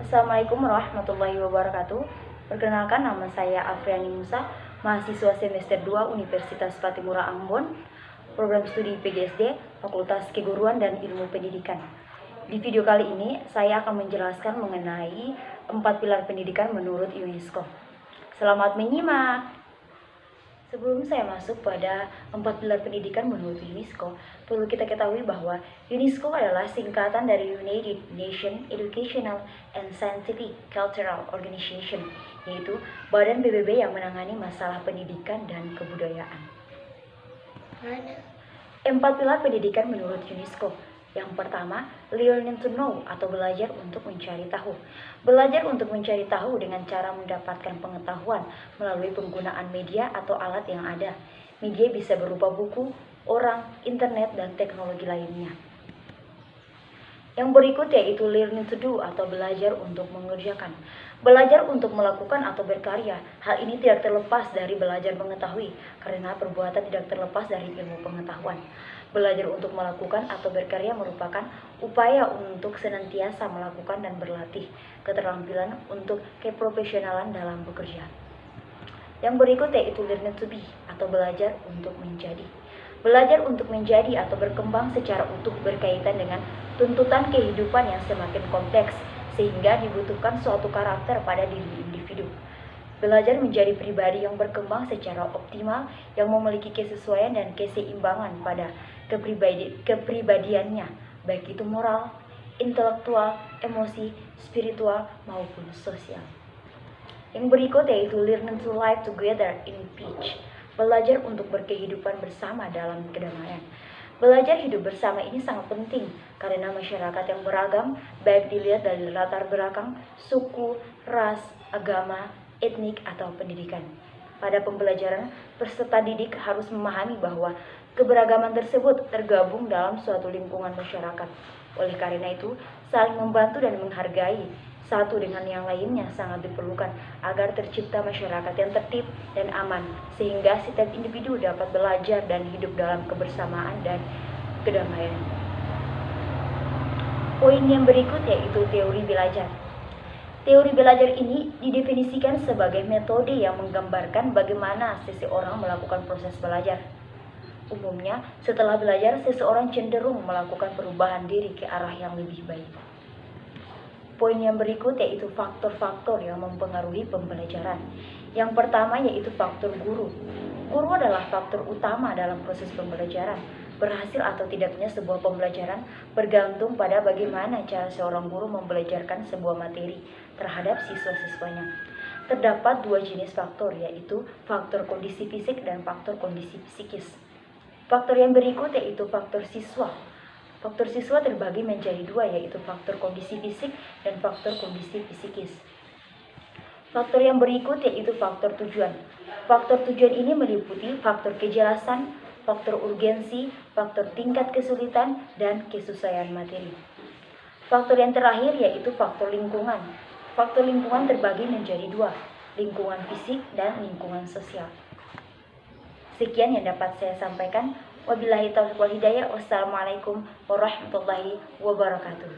Assalamualaikum warahmatullahi wabarakatuh. Perkenalkan, nama saya Afriani Musa, mahasiswa semester 2 Universitas Patimura Ambon, program studi PGSD, Fakultas Keguruan dan Ilmu Pendidikan. Di video kali ini, saya akan menjelaskan mengenai 4 pilar pendidikan menurut UNESCO. Selamat menyimak! Sebelum saya masuk pada 4 pilar pendidikan menurut UNESCO, perlu kita ketahui bahwa UNESCO adalah singkatan dari United Nations Educational and Scientific Cultural Organization, yaitu badan PBB yang menangani masalah pendidikan dan kebudayaan. 4 pilar pendidikan menurut UNESCO. Yang pertama, learning to know atau belajar untuk mencari tahu. Belajar untuk mencari tahu dengan cara mendapatkan pengetahuan melalui penggunaan media atau alat yang ada. Media bisa berupa buku, orang, internet, dan teknologi lainnya. Yang berikut yaitu learning to do atau belajar untuk mengerjakan. Belajar untuk melakukan atau berkarya. Hal ini tidak terlepas dari belajar mengetahui, karena perbuatan tidak terlepas dari ilmu pengetahuan. Belajar untuk melakukan atau berkarya merupakan upaya untuk senantiasa melakukan dan berlatih keterampilan untuk keprofesionalan dalam bekerja. Yang berikut yaitu learning to be atau belajar untuk menjadi. Belajar untuk menjadi atau berkembang secara utuh berkaitan dengan tuntutan kehidupan yang semakin kompleks, sehingga dibutuhkan suatu karakter pada diri individu. Belajar menjadi pribadi yang berkembang secara optimal, yang memiliki kesesuaian dan keseimbangan pada kepribadiannya, baik itu moral, intelektual, emosi, spiritual, maupun sosial. Yang berikut yaitu learning to live together in peace. Belajar untuk berkehidupan bersama dalam kedamaian. Belajar hidup bersama ini sangat penting karena masyarakat yang beragam, baik dilihat dari latar belakang, suku, ras, agama, etnik, atau pendidikan. Pada pembelajaran, peserta didik harus memahami bahwa keberagaman tersebut tergabung dalam suatu lingkungan masyarakat. Oleh karena itu, saling membantu dan menghargai satu dengan yang lainnya sangat diperlukan agar tercipta masyarakat yang tertib dan aman, sehingga setiap individu dapat belajar dan hidup dalam kebersamaan dan kedamaian. Poin yang berikut yaitu teori belajar. Teori belajar ini didefinisikan sebagai metode yang menggambarkan bagaimana seseorang melakukan proses belajar. Umumnya, setelah belajar, seseorang cenderung melakukan perubahan diri ke arah yang lebih baik. Poin yang berikut yaitu faktor-faktor yang mempengaruhi pembelajaran. Yang pertama yaitu faktor guru. Guru adalah faktor utama dalam proses pembelajaran. Berhasil atau tidaknya sebuah pembelajaran bergantung pada bagaimana cara seorang guru membelajarkan sebuah materi terhadap siswa-siswanya. Terdapat 2 jenis faktor, yaitu faktor kondisi fisik dan faktor kondisi psikis. Faktor yang berikut yaitu faktor siswa. Faktor siswa terbagi menjadi 2, yaitu faktor kondisi fisik dan faktor kondisi psikis. Faktor yang berikut yaitu faktor tujuan. Faktor tujuan ini meliputi faktor kejelasan, faktor urgensi, faktor tingkat kesulitan, dan kesesuaian materi. Faktor yang terakhir yaitu faktor lingkungan. Faktor lingkungan terbagi menjadi 2, lingkungan fisik dan lingkungan sosial. Sekian yang dapat saya sampaikan. Wabillahi taufiq wal hidayah. Wassalamualaikum warahmatullahi wabarakatuh.